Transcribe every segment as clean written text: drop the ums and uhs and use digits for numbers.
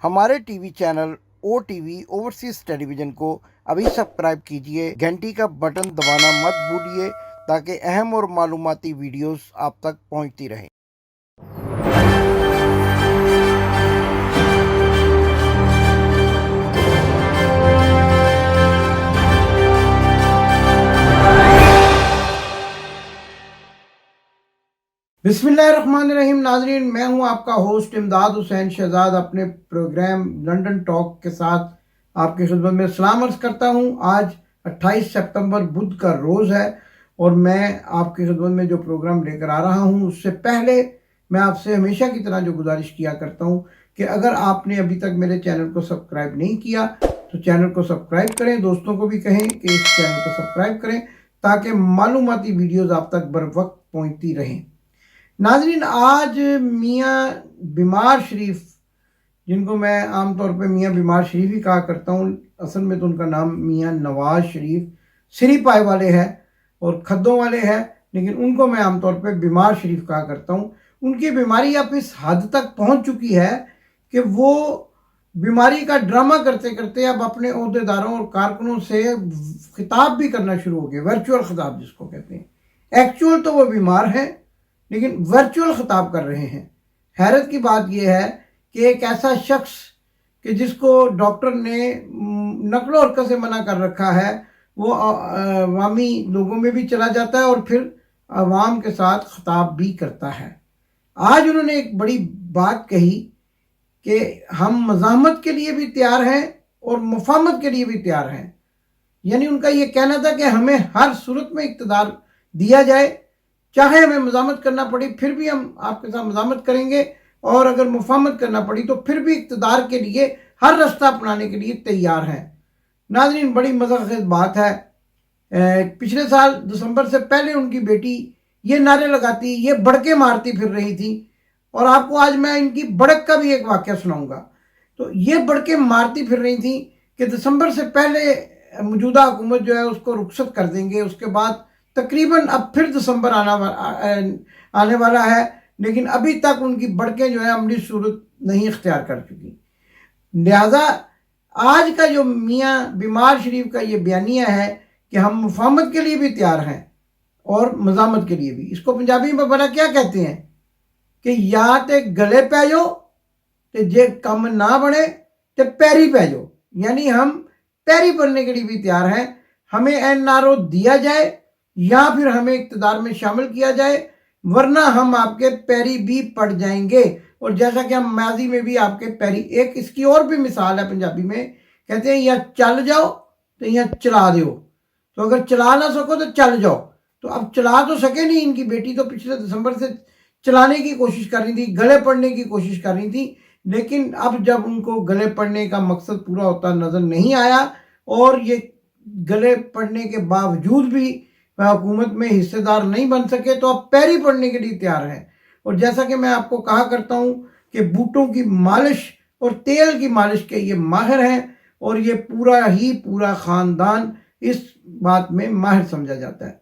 हमारे TV channel ओ TV overseas television को अभी सब्सक्राइब कीजिए, घंटी का बटन दबाना मत भूलिए ताकि अहम और मालूमाती वीडियोस आप तक पहुंचती रहें। बिस्मिल्लाहिर्रहमानिर्रहीम। नाजरीन, मैं हूं आपका होस्ट इमदाद हुसैन शहजाद अपने प्रोग्राम लंदन टॉक के साथ आपकी खिदमत में सलाम अर्ज़ करता हूं। आज 28 सितंबर बुध का रोज़ है और मैं आपकी खिदमत में जो प्रोग्राम लेकर आ रहा हूं उससे पहले मैं आपसे हमेशा की तरह जो गुजारिश किया करता हूं कि अगर आपने अभी तक मेरे चैनल को सब्सक्राइब नहीं किया तो चैनल को सब्सक्राइब करें, दोस्तों को भी कहें कि इस चैनल को सब्सक्राइब करें ताकि मालूमाती वीडियोज़ आप तक बर वक्त पहुँचती रहें। नाजरीन, आज मियाँ बीमार शरीफ, जिनको मैं आमतौर पे मियाँ बीमार शरीफ ही कहा करता हूँ, असल में तो उनका नाम मियाँ नवाज शरीफ सिरी पाए वाले हैं और खद्दों वाले हैं, लेकिन उनको मैं आमतौर पे बीमार शरीफ कहा करता हूँ। उनकी बीमारी अब इस हद तक पहुँच चुकी है कि वो बीमारी का ड्रामा करते करते अब अपने अहदेदारों और कारकुनों से खिताब भी करना शुरू हो गए, वर्चुअल खिताब जिसको कहते हैं। एक्चुअल तो वो बीमार हैं लेकिन वर्चुअल खिताब कर रहे हैं। हैरत की बात यह है कि एक ऐसा शख्स कि जिसको डॉक्टर ने नकलो हरकत से मना कर रखा है, वो अवामी लोगों में भी चला जाता है और फिर अवाम के साथ खिताब भी करता है। आज उन्होंने एक बड़ी बात कही कि हम मज़ाहमत के लिए भी तैयार हैं और मुफाहमत के लिए भी तैयार हैं। यानी उनका ये कहना था कि हमें हर सूरत में इक़्तिदार दिया जाए, चाहे हमें मज़ाहमत करना पड़ी फिर भी हम आपके साथ मज़ाहमत करेंगे, और अगर मुफाहमत करना पड़ी तो फिर भी इक़्तिदार के लिए हर रास्ता अपनाने के लिए तैयार हैं। नाज़रीन, बड़ी मज़ाक़ बात है, पिछले साल दिसंबर से पहले उनकी बेटी ये नारे लगाती, ये बड़के मारती फिर रही थी, और आपको आज मैं इनकी बड़क का भी एक वाक़या सुनाऊंगा। तो ये बड़के मारती फिर रही थी कि दिसंबर से पहले मौजूदा हुकूमत जो है उसको रुखसत कर देंगे, उसके बाद तकरीबन अब फिर दिसंबर आने वाला है, लेकिन अभी तक उनकी बड़कें जो है अमली सूरत नहीं इख्तियार कर चुकी। लिहाजा आज का जो मियाँ बीमार शरीफ का ये बयानिया है कि हम मुफाहमत के लिए भी तैयार हैं और मज़ाहमत के लिए भी, इसको पंजाबी में बड़ा क्या कहते हैं कि या तो गले पै जाओ तो जे कम ना बने तो पैरी पै जाओ। यानी हम पैरी पड़ने के लिए भी तैयार हैं, हमें एनआरओ दिया जाए या फिर हमें इक़्तिदार में शामिल किया जाए, वरना हम आपके पैरी भी पड़ जाएंगे। और जैसा कि हम माजी में भी आपके पैरी, एक इसकी और भी मिसाल है पंजाबी में, कहते हैं या चल जाओ तो या चला दो। तो अगर चला ना सको तो चल जाओ। तो अब चला तो सके नहीं, इनकी बेटी तो पिछले दिसंबर से चलाने की कोशिश कर रही थी, गले पड़ने की कोशिश कर रही थी, लेकिन अब जब उनको गले पड़ने का मकसद पूरा होता नज़र नहीं आया और ये गले पड़ने के बावजूद भी हुकूमत में हिस्सेदार नहीं बन सके, तो अब पैरी पड़ने के लिए तैयार है। और जैसा कि मैं आपको कहा करता हूँ कि बूटों की मालिश और तेल की मालिश के ये माहिर हैं और ये पूरा ख़ानदान इस बात में माहिर समझा जाता है।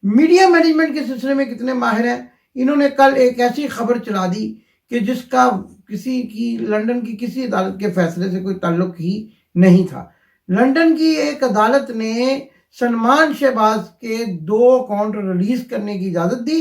मीडिया मैनेजमेंट के सिलसिले में कितने माहिर हैं, इन्होंने कल एक ऐसी खबर चला दी कि जिसका किसी की लंदन की किसी अदालत के फैसले से कोई ताल्लुक ही नहीं था। लंदन की एक अदालत ने सलमान शहबाज के 2 अकाउंट रिलीज करने की इजाज़त दी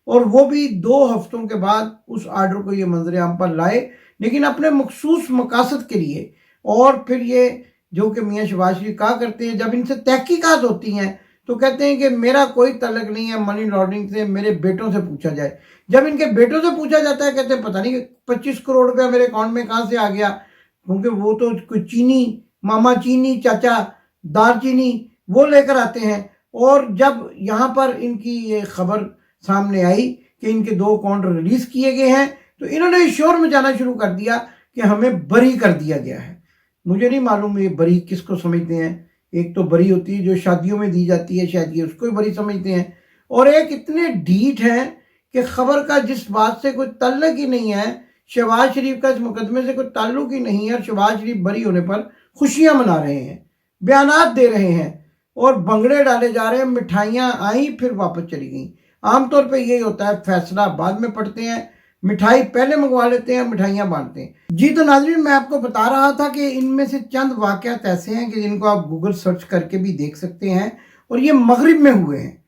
और वो भी 2 हफ्तों के बाद उस आर्डर को ये मंजर आम पर लाए, लेकिन अपने मखसूस मकासद के लिए। और फिर ये जो कि मियाँ शहबाज शरीफ कहा करते हैं, जब इनसे तहकीकात होती हैं तो कहते हैं कि मेरा कोई तल्लक नहीं है मनी लॉन्ड्रिंग से, मेरे बेटों से पूछा जाए। जब इनके बेटों से पूछा जाता है कहते हैं पता नहीं 25 करोड़ रुपया मेरे अकाउंट में कहाँ से आ गया, क्योंकि वो तो कोई चीनी, मामा चीनी, चाचा दार चीनी वो लेकर आते हैं। और जब यहाँ पर इनकी ये खबर सामने आई कि इनके 2 अकाउंट रिलीज किए गए हैं तो इन्होंने शोर मचाना शुरू कर दिया कि हमें बरी कर दिया गया है। मुझे नहीं मालूम ये बरी किसको समझते हैं। एक तो बरी होती है जो शादियों में दी जाती है, शायद ये उसको ही बरी समझते हैं, और एक इतने ढीठ हैं कि खबर का जिस बात से कोई ताल्लुक ही नहीं है, शहबाज शरीफ का इस मुकदमे से कोई ताल्लुक ही नहीं है, और शहबाज शरीफ बरी होने पर खुशियां मना रहे हैं, बयानात दे रहे हैं और भंगड़े डाले जा रहे हैं। मिठाइयाँ आई फिर वापस चली गई। आमतौर पे यही होता है, फैसला बाद में पढ़ते हैं, मिठाई पहले मंगवा लेते हैं, मिठाइयाँ बांटते हैं। जी तो नाज़रीन, मैं आपको बता रहा था कि इनमें से चंद वाक़यात ऐसे हैं कि जिनको आप गूगल सर्च करके भी देख सकते हैं, और ये मगरिब में हुए हैं।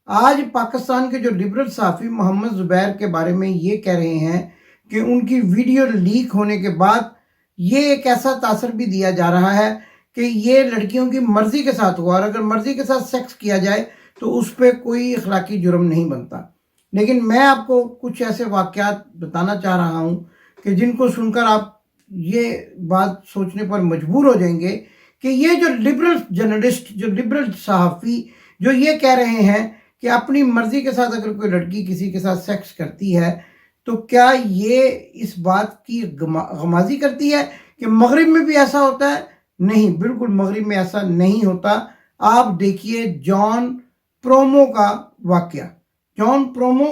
आज पाकिस्तान के जो लिबरल सहाफ़ी मोहम्मद ज़ुबैर के बारे में ये कह रहे हैं कि उनकी वीडियो लीक होने के बाद ये एक ऐसा तासर भी दिया जा रहा है कि ये लड़कियों की मर्ज़ी के साथ हुआ, और अगर मर्ज़ी के साथ सेक्स किया जाए तो उस पर कोई अखलाकी जुर्म नहीं बनता। लेकिन मैं आपको कुछ ऐसे वाक़यात बताना चाह रहा हूँ कि जिनको सुनकर आप ये बात सोचने पर मजबूर हो जाएंगे कि ये जो लिबरल जर्नलिस्ट, जो लिबरल सहाफ़ी जो ये कह रहे हैं कि अपनी मर्ज़ी के साथ अगर कोई लड़की किसी के साथ सेक्स करती है तो क्या ये इस बात की गमाज़ी करती है कि मगरिब में भी ऐसा होता है? नहीं, बिल्कुल मगरिब में ऐसा नहीं होता। आप देखिए जॉन प्रोमो का वाक़या। जॉन प्रोमो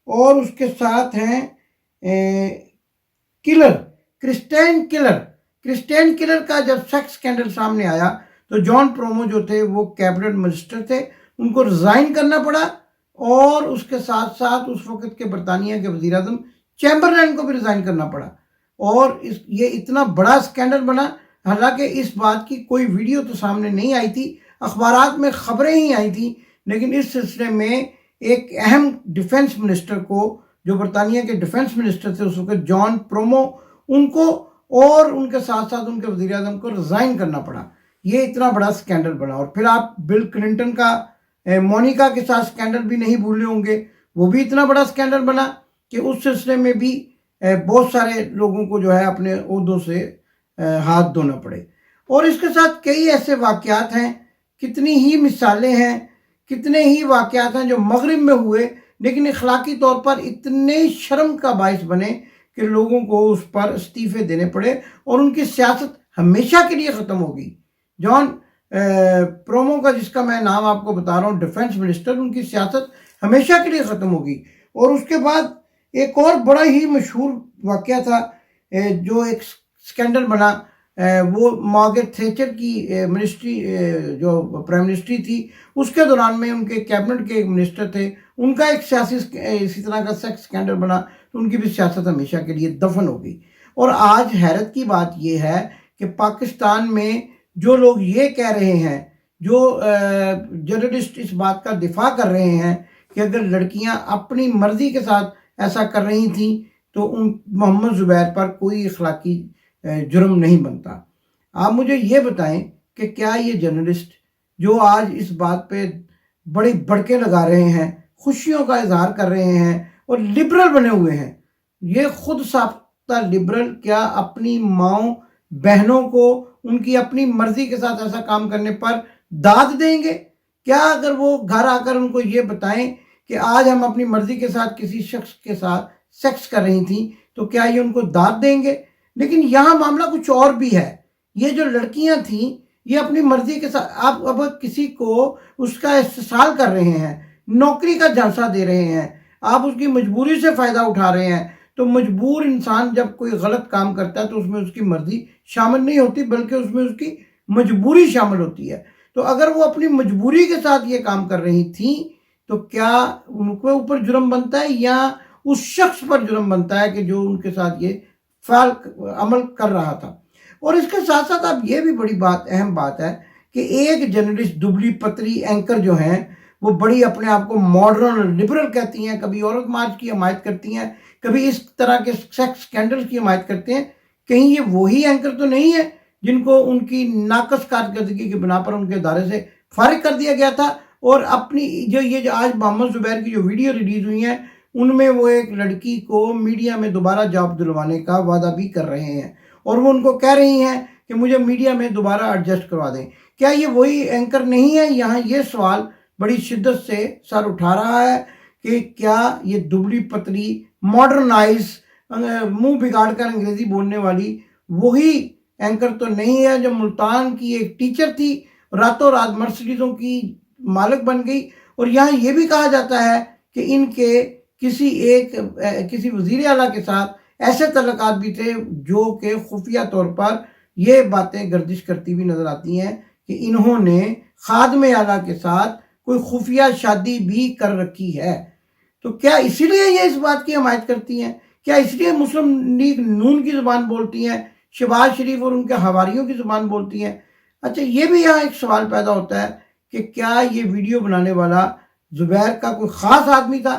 और उसके साथ हैं किलर, क्रिस्टियन किलर का जब सेक्स स्कैंडल सामने आया तो जॉन प्रोमो जो थे वो कैबिनेट मिनिस्टर थे, उनको रिज़ाइन करना पड़ा, और उसके साथ साथ उस वक़्त के बरतानिया के वज़ीर आज़म चैम्बरलैन को भी रिज़ाइन करना पड़ा। और ये इतना बड़ा स्कैंडल बना, हालांकि इस बात की कोई वीडियो तो सामने नहीं आई थी, अखबारात में खबरें ही आई थी, लेकिन इस सिलसिले में एक अहम डिफेंस मिनिस्टर को, जो बरतानिया के डिफेंस मिनिस्टर थे उस वक्त, जॉन प्रोमो, उनको और उनके साथ साथ उनके वज़ीर आज़म को रिज़ाइन करना पड़ा। ये इतना बड़ा स्कैंडल बना। और फिर आप बिल क्लिंटन का मोनिका के साथ स्कैंडल भी नहीं भूले होंगे, वो भी इतना बड़ा स्कैंडल बना कि उस सिलसिले में भी बहुत सारे लोगों को जो है अपने ओहदों से हाथ धोना पड़े। और इसके साथ कई ऐसे वाक़यात हैं, कितनी ही मिसालें हैं, कितने ही वाक़यात हैं जो मगरिब में हुए लेकिन अखलाकी तौर पर इतने शर्म का बाइस बने कि लोगों को उस पर इस्तीफ़े देने पड़े और उनकी सियासत हमेशा के लिए ख़त्म होगी। जॉन प्रोमो का, जिसका मैं नाम आपको बता रहा हूँ, डिफेंस मिनिस्टर, उनकी सियासत हमेशा के लिए ख़त्म होगी। और उसके बाद एक और बड़ा ही मशहूर वाक़या था जो एक स्कैंडल बना, वो मार्गरेट थैचर की मिनिस्ट्री, जो प्राइम मिनिस्ट्री थी, उसके दौरान में उनके कैबिनेट के एक मिनिस्टर थे, उनका एक सियासी इसी तरह का सेक्स स्कैंडल बना, तो उनकी भी सियासत हमेशा के लिए दफन हो गई। और आज हैरत की बात यह है कि पाकिस्तान में जो लोग ये कह रहे हैं, जो जर्नलिस्ट इस बात का दिफा कर रहे हैं कि अगर लड़कियां अपनी मर्जी के साथ ऐसा कर रही थी तो उन मोहम्मद ज़ुबैर पर कोई अखलाकी जुर्म नहीं बनता। आप मुझे ये बताएं कि क्या ये जर्नलिस्ट जो आज इस बात पे बड़ी भड़के लगा रहे हैं, खुशियों का इजहार कर रहे हैं और लिबरल बने हुए हैं, ये खुद साबिता लिबरल, क्या अपनी माओ बहनों को उनकी अपनी मर्जी के साथ ऐसा काम करने पर दाद देंगे? क्या अगर वो घर आकर उनको ये बताएं कि आज हम अपनी मर्जी के साथ किसी शख्स के साथ सेक्स कर रही थी, तो क्या ये उनको दाद देंगे? लेकिन यहाँ मामला कुछ और भी है। ये जो लड़कियां थीं, ये अपनी मर्जी के साथ, आप अब किसी को उसका इस्तेसाल कर रहे हैं, नौकरी का झांसा दे रहे हैं, आप उसकी मजबूरी से फ़ायदा उठा रहे हैं। तो मजबूर इंसान जब कोई गलत काम करता है तो उसमें उसकी मर्जी शामिल नहीं होती, बल्कि उसमें उसकी मजबूरी शामिल होती है। तो अगर वो अपनी मजबूरी के साथ ये काम कर रही थी तो क्या उनके ऊपर जुर्म बनता है या उस शख्स पर जुर्म बनता है कि जो उनके साथ ये फाल अमल कर रहा था? और इसके साथ साथ अब ये भी बड़ी बात, अहम बात है कि एक जर्नलिस्ट, दुबली पतली एंकर जो हैं, वो बड़ी अपने आप को मॉडर्न लिबरल कहती हैं, कभी औरत मार्च की हमायत करती हैं, कभी इस तरह के सेक्स स्कैंडल की हमायत करते हैं। कहीं ये वही एंकर तो नहीं है जिनको उनकी नाकस कारकर्दगी की बिना पर उनके दायरे से फारिग कर दिया गया था? और अपनी जो आज मोहम्मद ज़ुबैर की जो वीडियो रिलीज हुई हैं, उनमें वो एक लड़की को मीडिया में दोबारा जॉब दिलवाने का वादा भी कर रहे हैं और वो उनको कह रही हैं कि मुझे मीडिया में दोबारा एडजस्ट करवा दें। क्या ये वही एंकर नहीं है? यहाँ ये सवाल बड़ी शिद्दत से सर उठा रहा है कि क्या ये दुबली पतली मॉडर्नाइज, मुंह बिगाड़ कर अंग्रेजी बोलने वाली वही एंकर तो नहीं है जो मुल्तान की एक टीचर थी, रातों रात मर्सिडीज़ों की मालिक बन गई? और यहाँ ये भी कहा जाता है कि इनके किसी वज़ीर आला के साथ ऐसे तल्लुकात भी थे जो कि खुफिया तौर पर ये बातें गर्दिश करती हुई नजर आती हैं कि इन्होंने खादमे आला के साथ कोई खुफिया शादी भी कर रखी है। तो क्या इसीलिए ये इस बात की हमायत करती हैं کیا اس لیے مسلم لیگ نون کی زبان بولتی ہیں، شہباز شریف اور ان کے حواریوں کی زبان بولتی ہیں؟ اچھا، یہ بھی یہاں ایک سوال پیدا ہوتا ہے کہ کیا یہ ویڈیو بنانے والا زبیر کا کوئی خاص آدمی تھا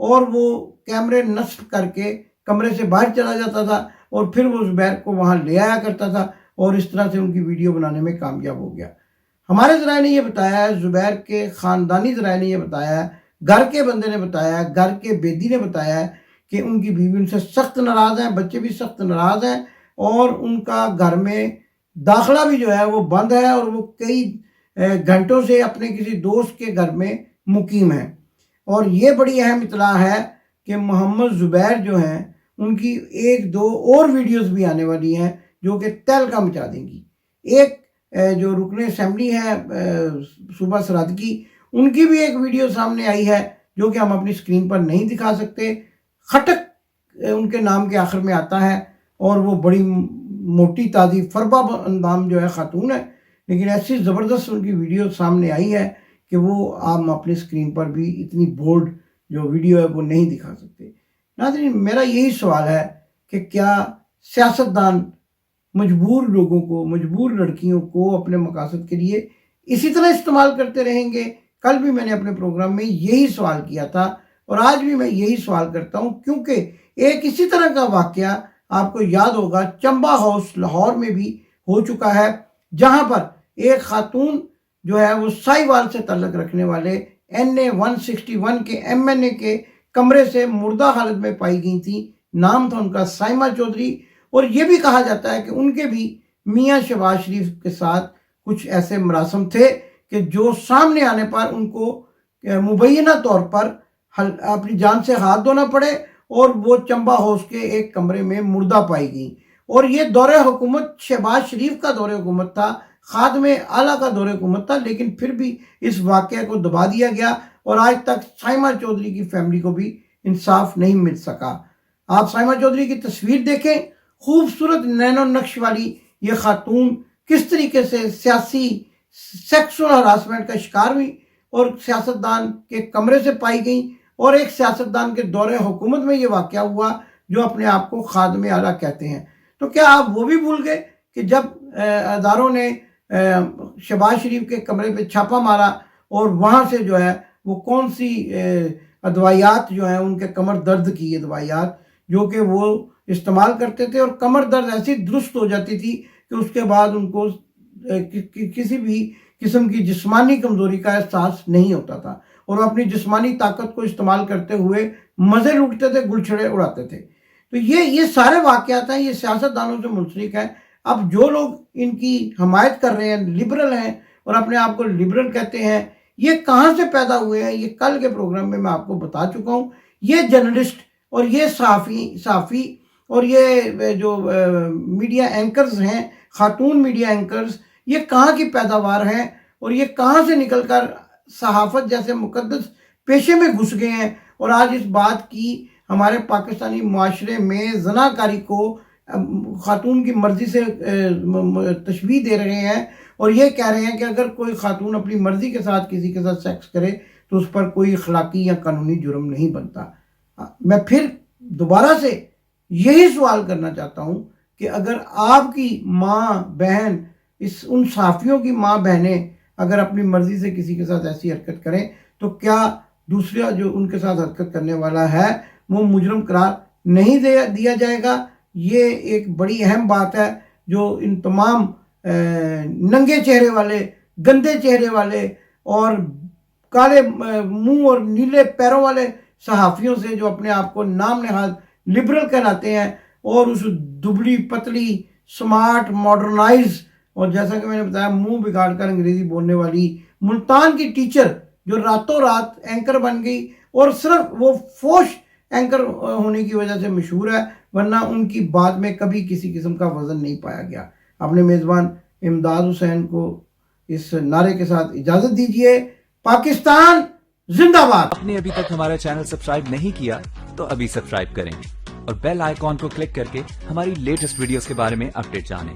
اور وہ کیمرے نصب کر کے کمرے سے باہر چلا جاتا تھا اور پھر وہ زبیر کو وہاں لے آیا کرتا تھا اور اس طرح سے ان کی ویڈیو بنانے میں کامیاب ہو گیا؟ ہمارے ذرائع نے یہ بتایا ہے، زبیر کے خاندانی ذرائع نے یہ بتایا ہے، گھر کے بندے نے بتایا ہے، گھر کے بیدی نے بتایا ہے کہ ان کی بیوی ان سے سخت ناراض ہیں، بچے بھی سخت ناراض ہیں اور ان کا گھر میں داخلہ بھی جو ہے وہ بند ہے اور وہ کئی گھنٹوں سے اپنے کسی دوست کے گھر میں مقیم ہیں۔ اور یہ بڑی اہم اطلاع ہے کہ محمد زبیر جو ہیں ان کی ایک دو اور ویڈیوز بھی آنے والی ہیں جو کہ تہلکہ مچا دیں گی۔ ایک جو رکن اسمبلی ہے صوبہ سرحد کی، ان کی بھی ایک ویڈیو سامنے آئی ہے جو کہ ہم اپنی سکرین پر نہیں دکھا سکتے۔ خٹک ان کے نام کے آخر میں آتا ہے اور وہ بڑی موٹی تازی فربہ اندام جو ہے خاتون ہے، لیکن ایسی زبردست ان کی ویڈیو سامنے آئی ہے کہ وہ ہم اپنی سکرین پر بھی اتنی بولڈ جو ویڈیو ہے وہ نہیں دکھا سکتے۔ ناظرین، میرا یہی سوال ہے کہ کیا سیاستدان مجبور لوگوں کو، مجبور لڑکیوں کو اپنے مقاصد کے لیے اسی طرح استعمال کرتے رہیں گے؟ کل بھی میں نے اپنے پروگرام میں یہی سوال کیا تھا اور آج بھی میں یہی سوال کرتا ہوں، کیونکہ ایک اسی طرح کا واقعہ آپ کو یاد ہوگا چمبا ہاؤس لاہور میں بھی ہو چکا ہے، جہاں پر ایک خاتون جو ہے وہ سائی وال سے تعلق رکھنے والے NA 161 کے MNA کے کمرے سے مردہ حالت میں پائی گئی تھی۔ نام تھا ان کا سائمہ چودھری، اور یہ بھی کہا جاتا ہے کہ ان کے بھی میاں شہباز شریف کے ساتھ کچھ ایسے مراسم تھے کہ جو سامنے آنے پر ان کو مبینہ طور پر اپنی جان سے ہاتھ دھونا پڑے اور وہ چمبا ہاؤس کے ایک کمرے میں مردہ پائی گئیں۔ اور یہ دور حکومت شہباز شریف کا دور حکومت تھا، خادم اعلیٰ کا دور حکومت تھا، لیکن پھر بھی اس واقعہ کو دبا دیا گیا اور آج تک سائمہ چودھری کی فیملی کو بھی انصاف نہیں مل سکا۔ آپ سائمہ چودھری کی تصویر دیکھیں، خوبصورت نینو نقش والی یہ خاتون کس طریقے سے سیاسی سیکسول ہراسمنٹ کا شکار ہوئی اور سیاستدان کے کمرے سے پائی گئیں، اور ایک سیاستدان کے دور حکومت میں یہ واقعہ ہوا جو اپنے آپ کو خادم اعلیٰ کہتے ہیں۔ تو کیا آپ وہ بھی بھول گئے کہ جب اداروں نے شہباز شریف کے کمرے پہ چھاپا مارا اور وہاں سے جو ہے وہ کون سی ادویات جو ہیں ان کے کمر درد کی ادویات جو کہ وہ استعمال کرتے تھے، اور کمر درد ایسی درست ہو جاتی تھی کہ اس کے بعد ان کو کسی بھی قسم کی جسمانی کمزوری کا احساس نہیں ہوتا تھا اور وہ اپنی جسمانی طاقت کو استعمال کرتے ہوئے مزے لوٹتے تھے، گلچھڑے اڑاتے تھے۔ تو یہ سارے واقعات ہیں، یہ سیاستدانوں سے منسلک ہیں۔ اب جو لوگ ان کی حمایت کر رہے ہیں، لبرل ہیں اور اپنے آپ کو لبرل کہتے ہیں، یہ کہاں سے پیدا ہوئے ہیں؟ یہ کل کے پروگرام میں آپ کو بتا چکا ہوں۔ یہ جرنلسٹ اور یہ صحافی اور یہ جو میڈیا اینکرز ہیں، خاتون میڈیا اینکرز، یہ کہاں کی پیداوار ہیں اور یہ کہاں سے نکل کر صحافت جیسے مقدس پیشے میں گھس گئے ہیں اور آج اس بات کی ہمارے پاکستانی معاشرے میں زناکاری کو خاتون کی مرضی سے تشبیہ دے رہے ہیں اور یہ کہہ رہے ہیں کہ اگر کوئی خاتون اپنی مرضی کے ساتھ کسی کے ساتھ سیکس کرے تو اس پر کوئی اخلاقی یا قانونی جرم نہیں بنتا۔ میں پھر دوبارہ سے یہی سوال کرنا چاہتا ہوں کہ اگر آپ کی ماں بہن، ان صحافیوں کی ماں بہنیں اگر اپنی مرضی سے کسی کے ساتھ ایسی حرکت کریں تو کیا دوسرا جو ان کے ساتھ حرکت کرنے والا ہے وہ مجرم قرار نہیں دیا جائے گا؟ یہ ایک بڑی اہم بات ہے جو ان تمام ننگے چہرے والے، گندے چہرے والے اور کالے منہ اور نیلے پیروں والے صحافیوں سے جو اپنے آپ کو نام نہاد لبرل کہلاتے ہیں اور اس دبلی پتلی سمارٹ ماڈرنائز اور جیسا کہ میں نے بتایا منہ بگاڑ کر انگریزی بولنے والی ملتان کی ٹیچر جو راتوں رات اینکر بن گئی اور صرف وہ فوش اینکر ہونے کی وجہ سے مشہور ہے، ورنہ ان کی بات میں کبھی کسی قسم کا وزن نہیں پایا گیا۔ اپنے میزبان امداد حسین کو اس نعرے کے ساتھ اجازت دیجیے۔ پاکستان زندہ باد۔ آپ نے ابھی تک ہمارا چینل سبسکرائب نہیں کیا تو ابھی سبسکرائب کریں اور بیل آئیکن کو کلک کر کے ہماری لیٹسٹ ویڈیوز کے بارے میں اپڈیٹ جانیں۔